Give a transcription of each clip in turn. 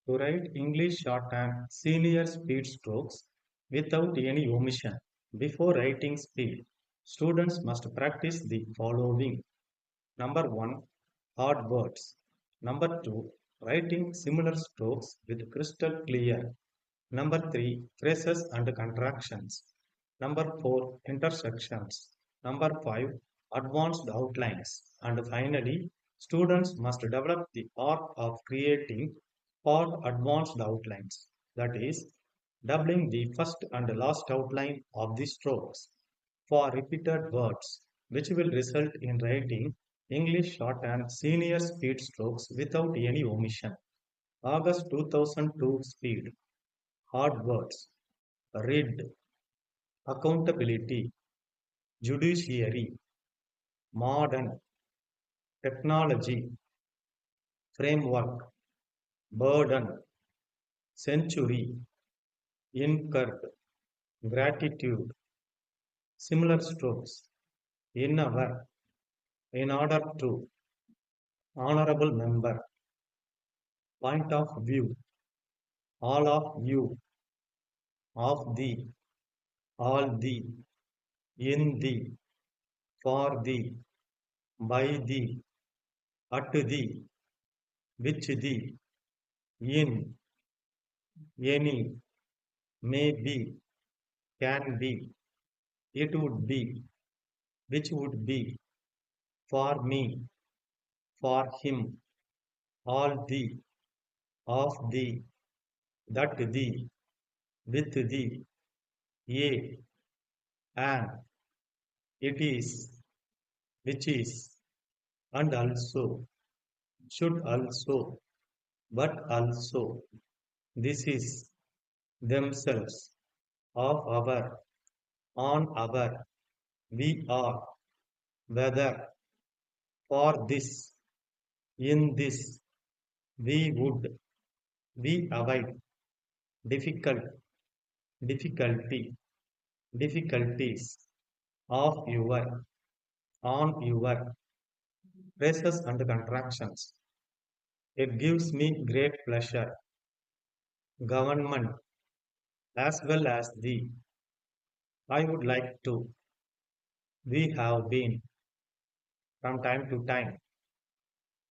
To write English shorthand senior speed strokes without any omission. Before writing speed, students must practice the following. Number 1, hard words. Number 2, writing similar strokes with crystal clear. Number 3, phrases and contractions. Number 4, intersections. Number 5, advanced outlines. And finally, students must develop the art of creating part advanced outlines. That is, doubling the first and last outline of the strokes for repeated words, which will result in writing English shorthand senior speed strokes without any omission. August 2002 speed. Hard words. Read. Accountability. Judiciary. Modern. Technology. Framework. Burden. Century. Incurred. Gratitude. Similar strokes. In our. In order to. Honorable member. Point of view. All of you. Of the. All the. In the. For the. By the. At the. Which the. In. Any. May be. Can be. It would be. Which would be. For me. For him. All the. Of the. That the. With the. A. And. It is. Which is. And also. Should also. But also. This is. Themselves. Of our. On our. We are. Whether. For this. In this. We would. We avoid. Difficult. Difficulty. Difficulties. Of your. On your. Phrases and contractions. It gives me great pleasure. Government. As well as the. I would like to. We have been. From time to time.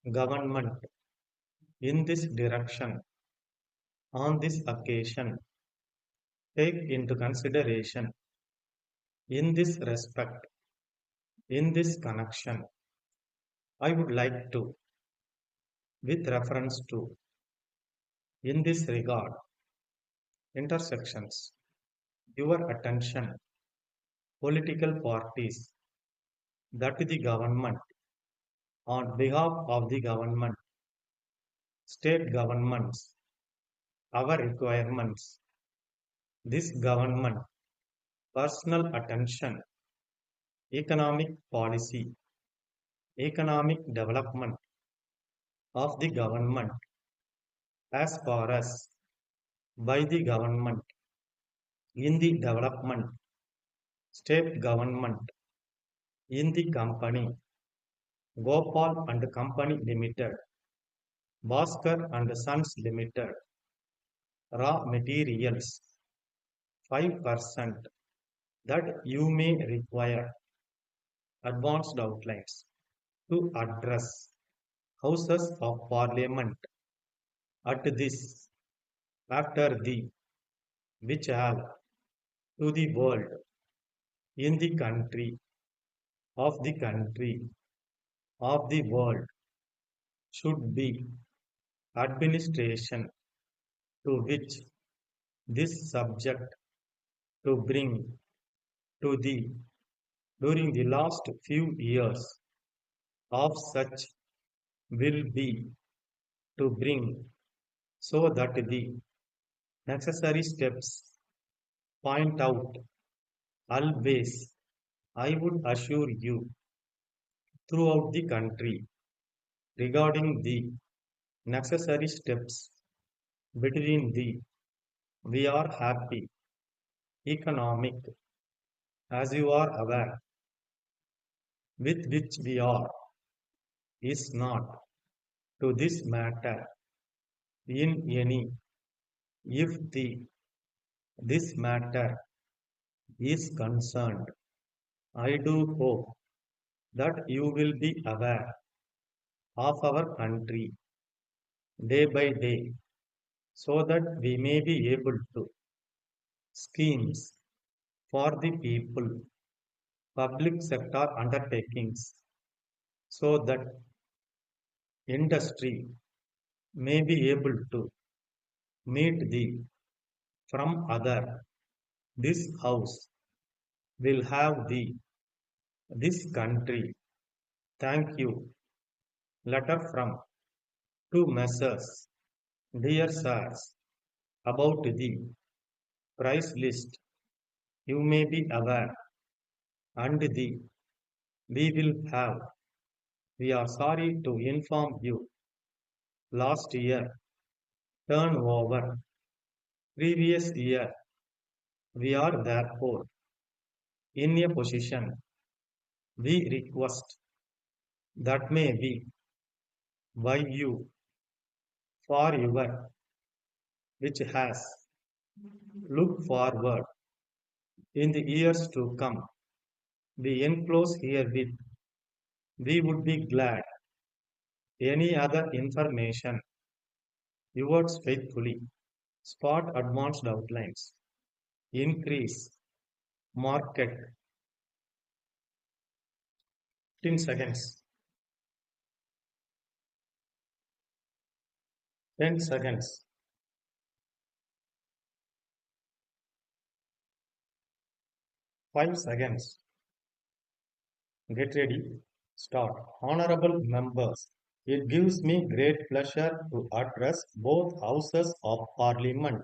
Government. In this direction. On this occasion. Take into consideration. In this respect. In this connection. I would like to. With reference to. In this regard. Intersections. Your attention. Political parties. That the government. On behalf of the government. State governments. Our requirements. This government. Personal attention. Economic policy. Economic development. Of the government. As far as. By the government. In the development. State government. In the company. Gopal and Company Limited. Bhaskar and Sons Limited. Raw materials. 5% that you may require. Advanced outlines. To address. Houses of Parliament. At this. After the. Which have. To the world. In the country. Of the country. Of the world. Should be. Administration. To which. This subject. To bring. To the. During the last few years. Of such. Will be. To bring. So that the. Necessary steps. Point out. Always. I would assure you. Throughout the country. Regarding the. Necessary steps. Between the. We are happy. Economic. As you are aware. With which we are. Is not. To this matter. in any. If this matter is concerned, I do hope that you will be aware of our country day by day so that we may be able to schemes for the people, public sector undertakings, so that industry may be able to meet the from other. This house will have the this country. Thank you. Letter from two Messrs. Dear Sirs, about the price list you may be aware, and the we will have. We are sorry to inform you. Last year turnover, previous year, we are therefore in a position we request that may be by you for your which has look forward in the years to come. We enclose herewith. We would be glad any other information. Yours faithfully. Spot advanced outlines. Increase market 10 seconds. 10 seconds. 5 seconds. Get ready. Start. Honorable members, it gives me great pleasure to address both houses of parliament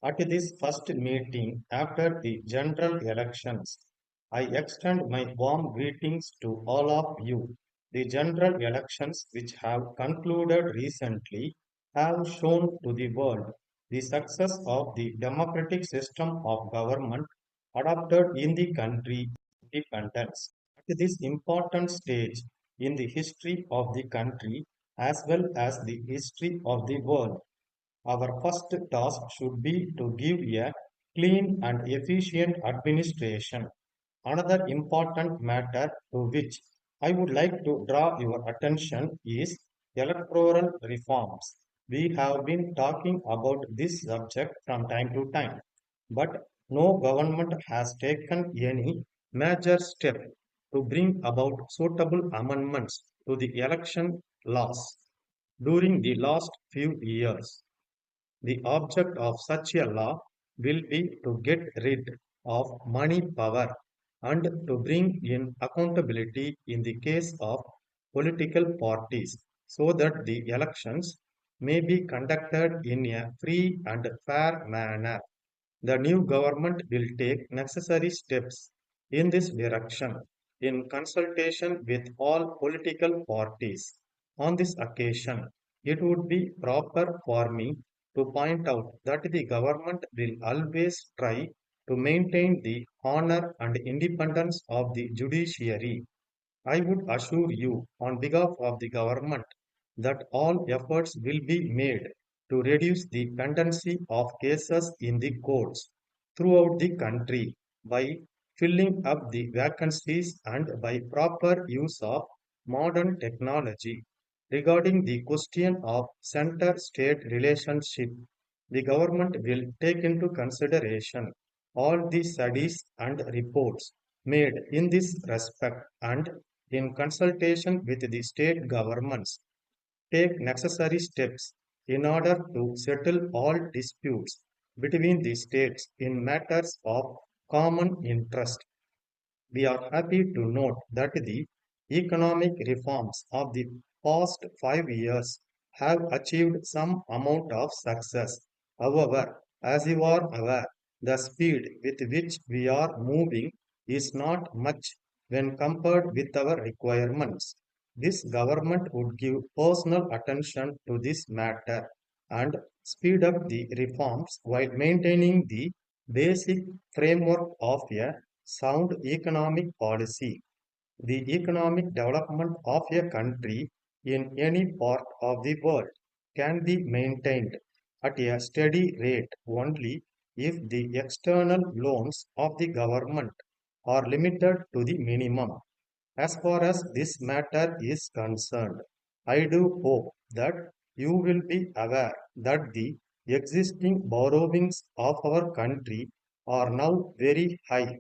at this first meeting after the general elections. I extend my warm greetings to all of you. The general elections, which have concluded recently, have shown to the world the success of the democratic system of government adopted in the country independence. At this important stage in the history of the country as well as the history of the world, our first task should be to give a clean and efficient administration. Another important matter to which I would like to draw your attention is electoral reforms. We have been talking about this subject from time to time, but no government has taken any major step to bring about suitable amendments to the election laws during the last few years. The object of such a law will be to get rid of money power and to bring in accountability in the case of political parties so that the elections may be conducted in a free and fair manner. The new government will take necessary steps in this direction in consultation with all political parties. On this occasion, it would be proper for me to point out that the government will always try to maintain the honor and independence of the judiciary. I would assure you, on behalf of the government, that all efforts will be made to reduce the pendency of cases in the courts throughout the country by filling up the vacancies and by proper use of modern technology. Regarding the question of center state relationship, the government will take into consideration all the studies and reports made in this respect and in consultation with the state governments, take necessary steps in order to settle all disputes between the states in matters of common interest. We are happy to note that the economic reforms of the past 5 years have achieved some amount of success. However, as you are aware, the speed with which we are moving is not much when compared with our requirements. This government would give personal attention to this matter and speed up the reforms while maintaining the basic framework of a sound economic policy. The economic development of a country in any part of the world can be maintained at a steady rate only if the external loans of the government are limited to the minimum. As far as this matter is concerned, I do hope that you will be aware that the existing borrowings of our country are now very high.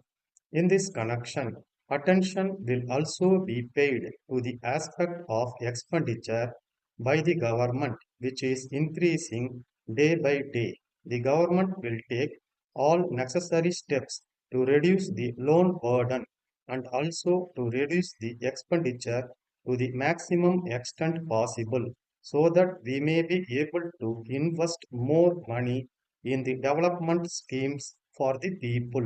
In this connection, attention will also be paid to the aspect of expenditure by the government, which is increasing day by day. The government will take all necessary steps to reduce the loan burden and also to reduce the expenditure to the maximum extent possible so that we may be able to invest more money in the development schemes for the people.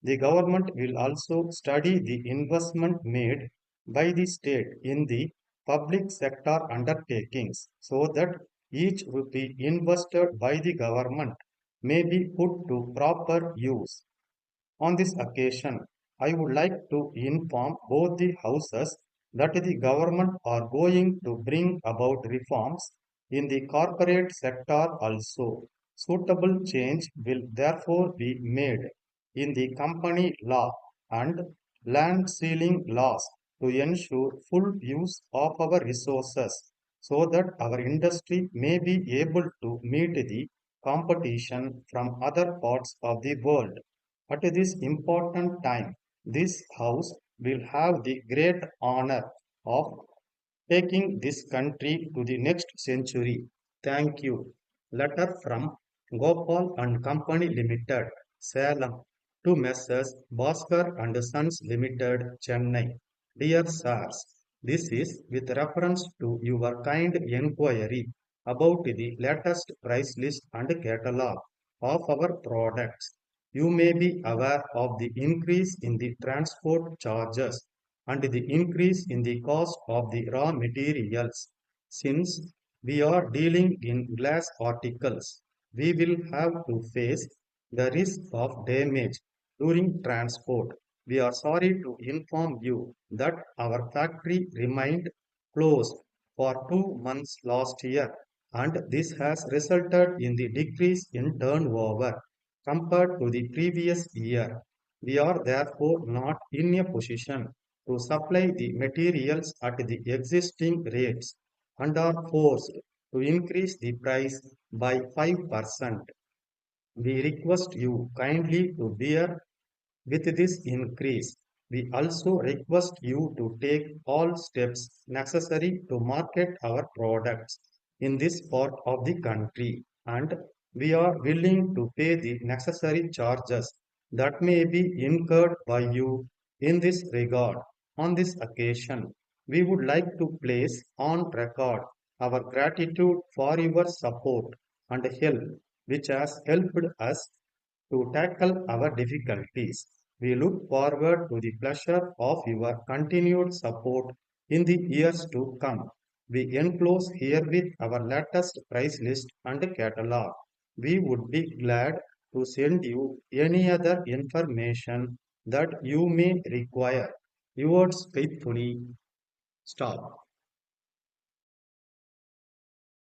The government will also study the investment made by the state in the public sector undertakings so that each rupee invested by the government may be put to proper use. On this occasion, I would like to inform both the houses that the government are going to bring about reforms in the corporate sector also. Suitable change will therefore be made in the company law and land ceiling laws to ensure full use of our resources so that our industry may be able to meet the competition from other parts of the world. At this important time, this house will have the great honor of taking this country to the next century. Thank you. Letter from Gopal and Company Limited, Salem, to Messrs. Bhaskar and Sons Limited, Chennai. Dear Sirs, this is with reference to your kind inquiry about the latest price list and catalog of our products. You may be aware of the increase in the transport charges and the increase in the cost of the raw materials. Since we are dealing in glass articles, we will have to face the risk of damage during transport. We are sorry to inform you that our factory remained closed for 2 months last year, and this has resulted in the decrease in turnover compared to the previous year. We are therefore not in a position to supply the materials at the existing rates and are forced to increase the price by 5%. We request you kindly to bear with this increase. We also request you to take all steps necessary to market our products in this part of the country, and we are willing to pay the necessary charges that may be incurred by you in this regard. On this occasion, we would like to place on record our gratitude for your support and help, which has helped us to tackle our difficulties. We look forward to the pleasure of your continued support in the years to come. We enclose herewith our latest price list and catalog. We would be glad to send you any other information that you may require. Yours faithfully, Stop.